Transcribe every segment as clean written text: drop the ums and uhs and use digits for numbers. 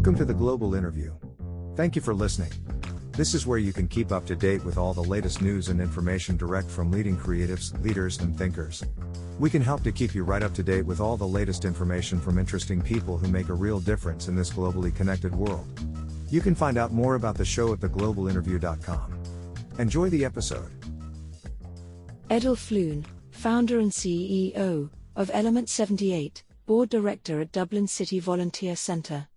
Welcome to the Global Interview. Thank you for listening. This is where you can keep up to date with all the latest news and information direct from leading creatives, leaders, and thinkers. We can help to keep you right up to date with all the latest information from interesting people who make a real difference in this globally connected world. You can find out more about the show at theglobalinterview.com. Enjoy the episode. Edel Flynn, founder and CEO of Element 78, board director at Dublin City Volunteer Centre.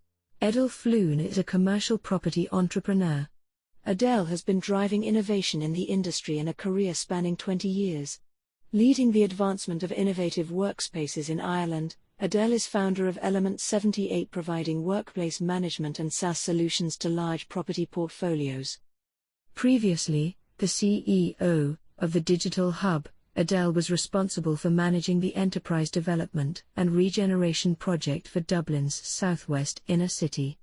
Edel Flynn is a commercial property entrepreneur. Edel has been driving innovation in the industry in a career spanning 20 years. Leading the advancement of innovative workspaces in Ireland, Edel is founder of Element 78, providing workplace management and SaaS solutions to large property portfolios. Previously, the CEO of the Digital Hub, Edel was responsible for managing the enterprise development and regeneration project for Dublin's southwest inner city.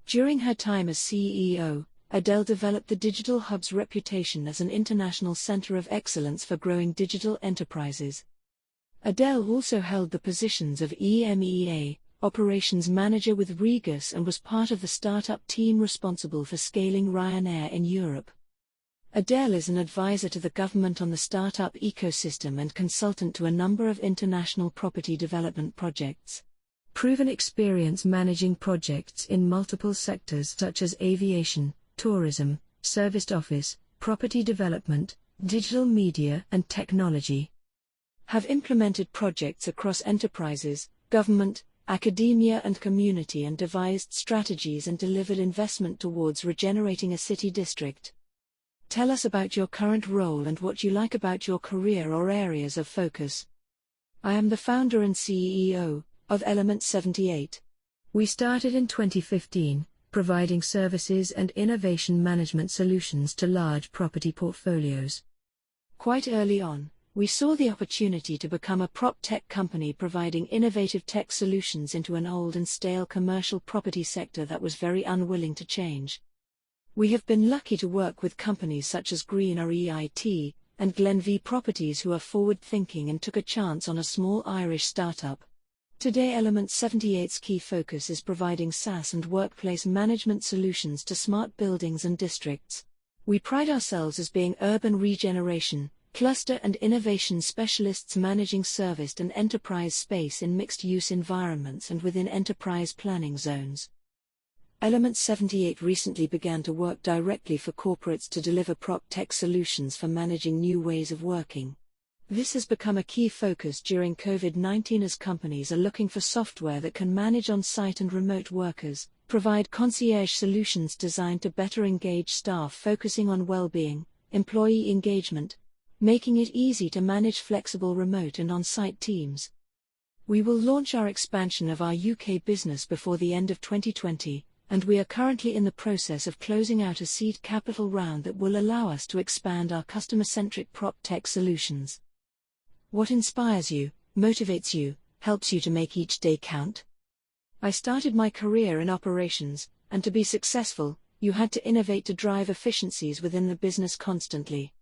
During her time as CEO, Edel developed the Digital Hub's reputation as an international center of excellence for growing digital enterprises. Edel also held the positions of EMEA Operations Manager with Regus and was part of the startup team responsible for scaling Ryanair in Europe. Edel is an advisor to the government on the startup ecosystem and consultant to a number of international property development projects. Proven experience managing projects in multiple sectors such as aviation, tourism, serviced office, property development, digital media and technology. Have implemented projects across enterprises, government, academia and community, and devised strategies and delivered investment towards regenerating a city district. Tell us about your current role and what you like about your career or areas of focus. I am the founder and CEO of Element 78. We started in 2015, providing services and innovation management solutions to large property portfolios. Quite early on, we saw the opportunity to become a prop tech company providing innovative tech solutions into an old and stale commercial property sector that was very unwilling to change. We have been lucky to work with companies such as Greener EIT and Glenview Properties, who are forward-thinking and took a chance on a small Irish startup. Today Element 78's key focus is providing SaaS and workplace management solutions to smart buildings and districts. We pride ourselves as being urban regeneration, cluster and innovation specialists managing serviced and enterprise space in mixed-use environments and within enterprise planning zones. Element 78 recently began to work directly for corporates to deliver prop tech solutions for managing new ways of working. This has become a key focus during COVID-19 as companies are looking for software that can manage on-site and remote workers, provide concierge solutions designed to better engage staff focusing on well-being, employee engagement, making it easy to manage flexible remote and on-site teams. We will launch our expansion of our UK business before the end of 2020. And we are currently in the process of closing out a seed capital round that will allow us to expand our customer-centric prop tech solutions. What inspires you, motivates you, helps you to make each day count? I started my career in operations, and to be successful, you had to innovate to drive efficiencies within the business constantly.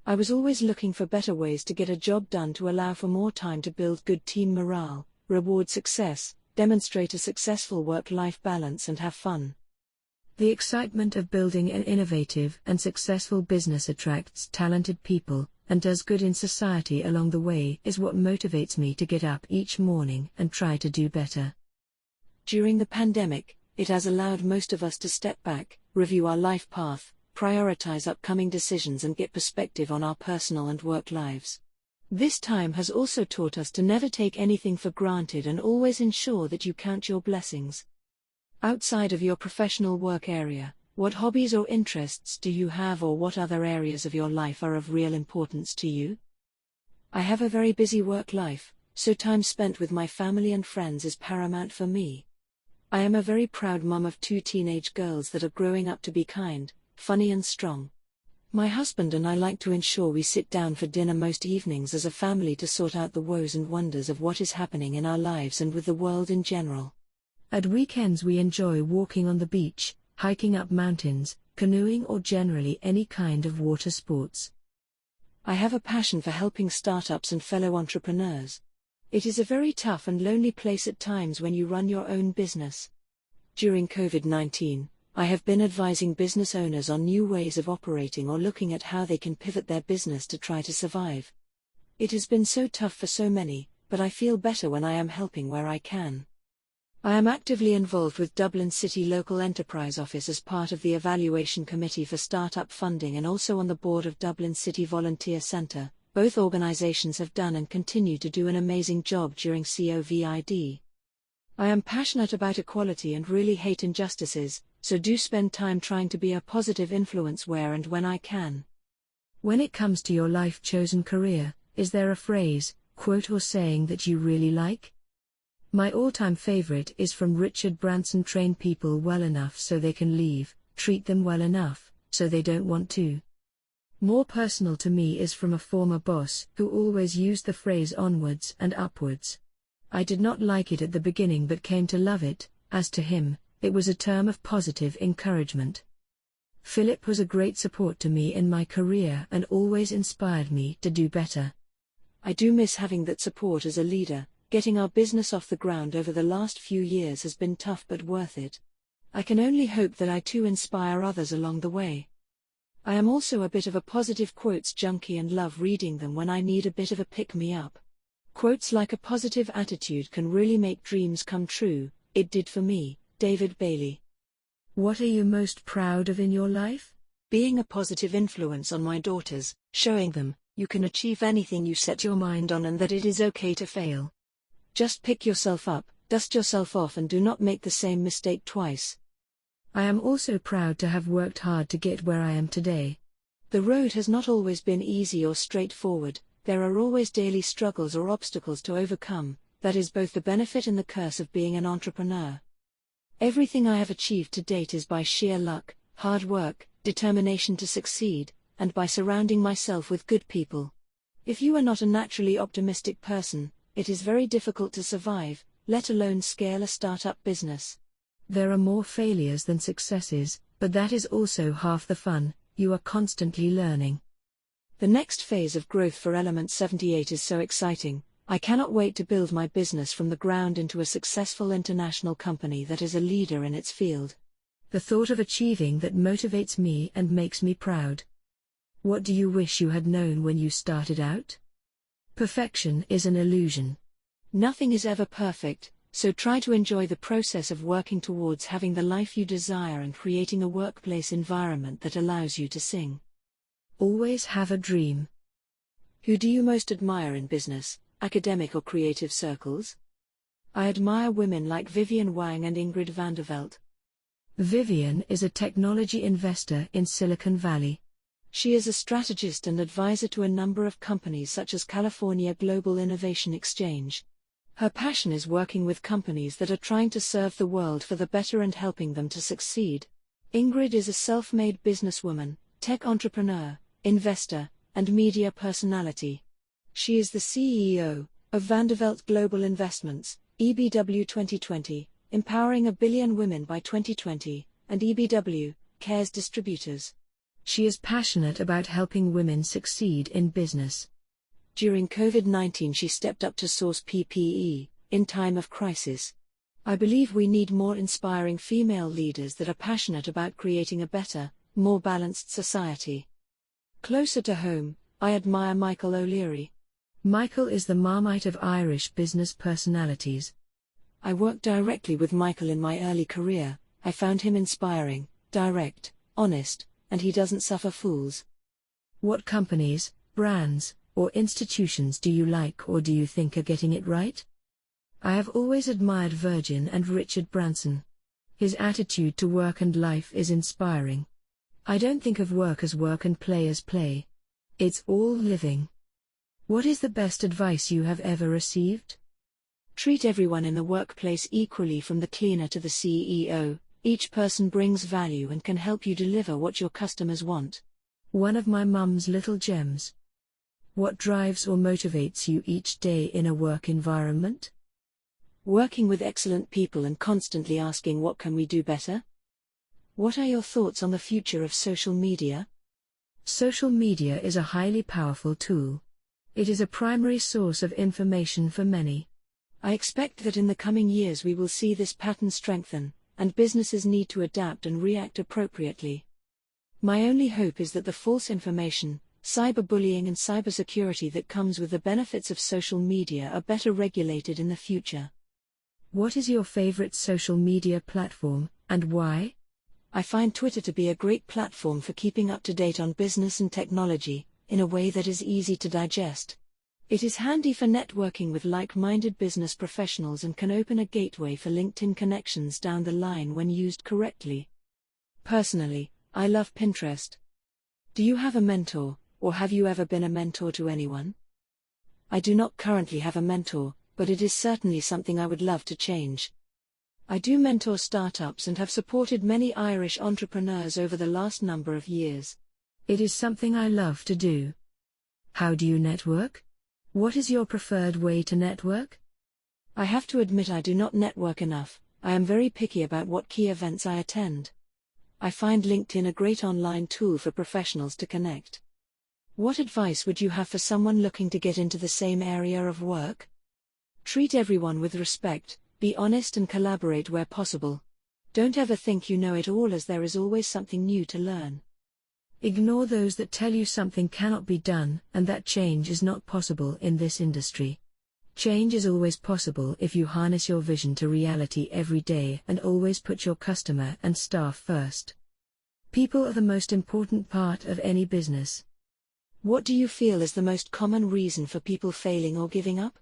I was always looking for better ways to get a job done to allow for more time to build good team morale, reward success, demonstrate a successful work-life balance and have fun. The excitement of building an innovative and successful business attracts talented people and does good in society along the way is what motivates me to get up each morning and try to do better. During the pandemic, it has allowed most of us to step back, review our life path, prioritize upcoming decisions and get perspective on our personal and work lives. This time has also taught us to never take anything for granted and always ensure that you count your blessings. Outside of your professional work area, what hobbies or interests do you have, or what other areas of your life are of real importance to you? I have a very busy work life, so time spent with my family and friends is paramount for me. I am a very proud mum of 2 teenage girls that are growing up to be kind, funny and strong. My husband and I like to ensure we sit down for dinner most evenings as a family to sort out the woes and wonders of what is happening in our lives and with the world in general. At weekends we enjoy walking on the beach, hiking up mountains, canoeing or generally any kind of water sports. I have a passion for helping startups and fellow entrepreneurs. It is a very tough and lonely place at times when you run your own business. During COVID-19, I have been advising business owners on new ways of operating or looking at how they can pivot their business to try to survive. It has been so tough for so many, but I feel better when I am helping where I can. I am actively involved with Dublin City Local Enterprise Office as part of the Evaluation Committee for Startup Funding and also on the board of Dublin City Volunteer Centre. Both organisations have done and continue to do an amazing job during COVID. I am passionate about equality and really hate injustices, so do spend time trying to be a positive influence where and when I can. When it comes to your life-chosen career, is there a phrase, quote or saying that you really like? My all-time favorite is from Richard Branson: train people well enough so they can leave, treat them well enough, so they don't want to. More personal to me is from a former boss who always used the phrase onwards and upwards. I did not like it at the beginning but came to love it, as to him, it was a term of positive encouragement. Philip was a great support to me in my career and always inspired me to do better. I do miss having that support as a leader. Getting our business off the ground over the last few years has been tough but worth it. I can only hope that I too inspire others along the way. I am also a bit of a positive quotes junkie and love reading them when I need a bit of a pick-me-up. Quotes like "a positive attitude can really make dreams come true, it did for me," David Bailey. What are you most proud of in your life? Being a positive influence on my daughters, showing them, you can achieve anything you set your mind on and that it is okay to fail. Just pick yourself up, dust yourself off and do not make the same mistake twice. I am also proud to have worked hard to get where I am today. The road has not always been easy or straightforward, there are always daily struggles or obstacles to overcome, that is both the benefit and the curse of being an entrepreneur. Everything I have achieved to date is by sheer luck, hard work, determination to succeed, and by surrounding myself with good people. If you are not a naturally optimistic person, it is very difficult to survive, let alone scale a startup business. There are more failures than successes, but that is also half the fun, you are constantly learning. The next phase of growth for Element 78 is so exciting, I cannot wait to build my business from the ground into a successful international company that is a leader in its field. The thought of achieving that motivates me and makes me proud. What do you wish you had known when you started out? Perfection is an illusion. Nothing is ever perfect, so try to enjoy the process of working towards having the life you desire and creating a workplace environment that allows you to sing. Always have a dream. Who do you most admire in business, academic or creative circles? I admire women like Vivian Wang and Ingrid van der Veld. Vivian is a technology investor in Silicon Valley. She is a strategist and advisor to a number of companies such as California Global Innovation Exchange. Her passion is working with companies that are trying to serve the world for the better and helping them to succeed. Ingrid is a self-made businesswoman, tech entrepreneur, investor, and media personality. She is the CEO of Van der Veld Global Investments, EBW 2020, Empowering a Billion Women by 2020, and EBW, Cares Distributors. She is passionate about helping women succeed in business. During COVID-19 she stepped up to source PPE, in time of crisis. I believe we need more inspiring female leaders that are passionate about creating a better, more balanced society. Closer to home, I admire Michael O'Leary. Michael is the Marmite of Irish business personalities. I worked directly with Michael in my early career, I found him inspiring, direct, honest, and he doesn't suffer fools. What companies, brands, or institutions do you like or do you think are getting it right? I have always admired Virgin and Richard Branson. His attitude to work and life is inspiring. I don't think of work as work and play as play. It's all living. What is the best advice you have ever received? Treat everyone in the workplace equally from the cleaner to the CEO. Each person brings value and can help you deliver what your customers want. One of my mum's little gems. What drives or motivates you each day in a work environment? Working with excellent people and constantly asking what can we do better? What are your thoughts on the future of social media? Social media is a highly powerful tool. It is a primary source of information for many. I expect that in the coming years we will see this pattern strengthen, and businesses need to adapt and react appropriately. My only hope is that the false information, cyberbullying and cybersecurity that comes with the benefits of social media are better regulated in the future. What is your favorite social media platform, and why? I find Twitter to be a great platform for keeping up to date on business and technology, in a way that is easy to digest. It is handy for networking with like-minded business professionals and can open a gateway for LinkedIn connections down the line when used correctly. Personally, I love Pinterest. Do you have a mentor, or have you ever been a mentor to anyone? I do not currently have a mentor, but it is certainly something I would love to change. I do mentor startups and have supported many Irish entrepreneurs over the last number of years. It is something I love to do. How do you network? What is your preferred way to network? I have to admit I do not network enough. I am very picky about what key events I attend. I find LinkedIn a great online tool for professionals to connect. What advice would you have for someone looking to get into the same area of work? Treat everyone with respect, be honest and collaborate where possible. Don't ever think you know it all, as there is always something new to learn. Ignore those that tell you something cannot be done and that change is not possible in this industry. Change is always possible if you harness your vision to reality every day and always put your customer and staff first. People are the most important part of any business. What do you feel is the most common reason for people failing or giving up?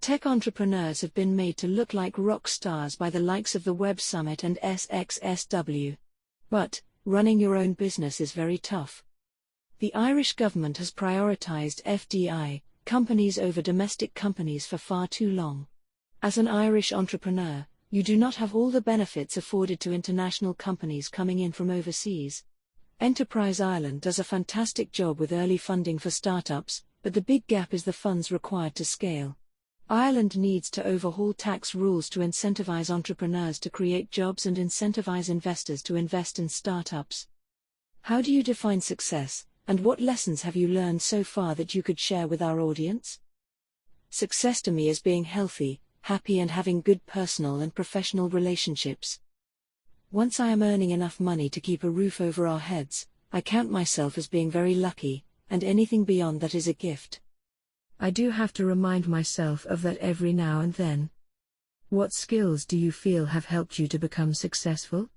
Tech entrepreneurs have been made to look like rock stars by the likes of the Web Summit and SXSW. But running your own business is very tough. The Irish government has prioritised FDI companies over domestic companies for far too long. As an Irish entrepreneur, you do not have all the benefits afforded to international companies coming in from overseas. Enterprise Ireland does a fantastic job with early funding for startups, but the big gap is the funds required to scale. Ireland needs to overhaul tax rules to incentivize entrepreneurs to create jobs and incentivize investors to invest in startups. How do you define success, and what lessons have you learned so far that you could share with our audience? Success to me is being healthy, happy and having good personal and professional relationships. Once I am earning enough money to keep a roof over our heads, I count myself as being very lucky, and anything beyond that is a gift. I do have to remind myself of that every now and then. What skills do you feel have helped you to become successful?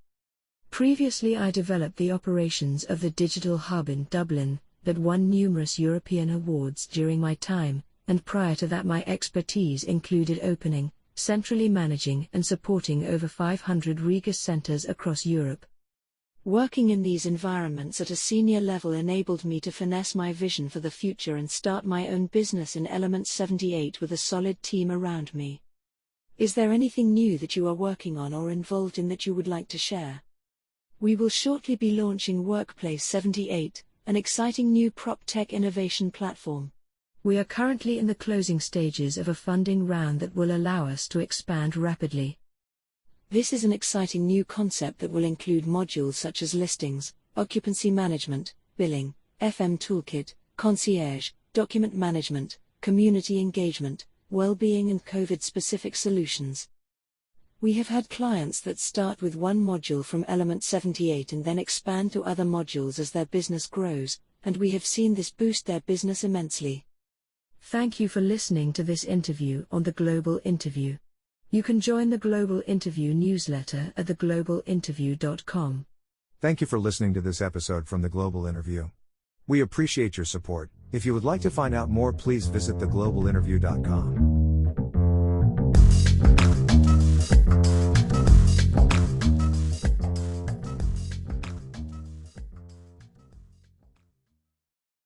Previously I developed the operations of the digital hub in Dublin, that won numerous European awards during my time, and prior to that my expertise included opening, centrally managing and supporting over 500 Regus centres across Europe. Working in these environments at a senior level enabled me to finesse my vision for the future and start my own business in Element 78 with a solid team around me. Is there anything new that you are working on or involved in that you would like to share? We will shortly be launching Workplace 78, an exciting new prop tech innovation platform. We are currently in the closing stages of a funding round that will allow us to expand rapidly. This is an exciting new concept that will include modules such as listings, occupancy management, billing, FM toolkit, concierge, document management, community engagement, well-being and COVID-specific solutions. We have had clients that start with one module from Element 78 and then expand to other modules as their business grows, and we have seen this boost their business immensely. Thank you for listening to this interview on The Global Interview. You can join the Global Interview newsletter at theglobalinterview.com. Thank you for listening to this episode from The Global Interview. We appreciate your support. If you would like to find out more, please visit theglobalinterview.com.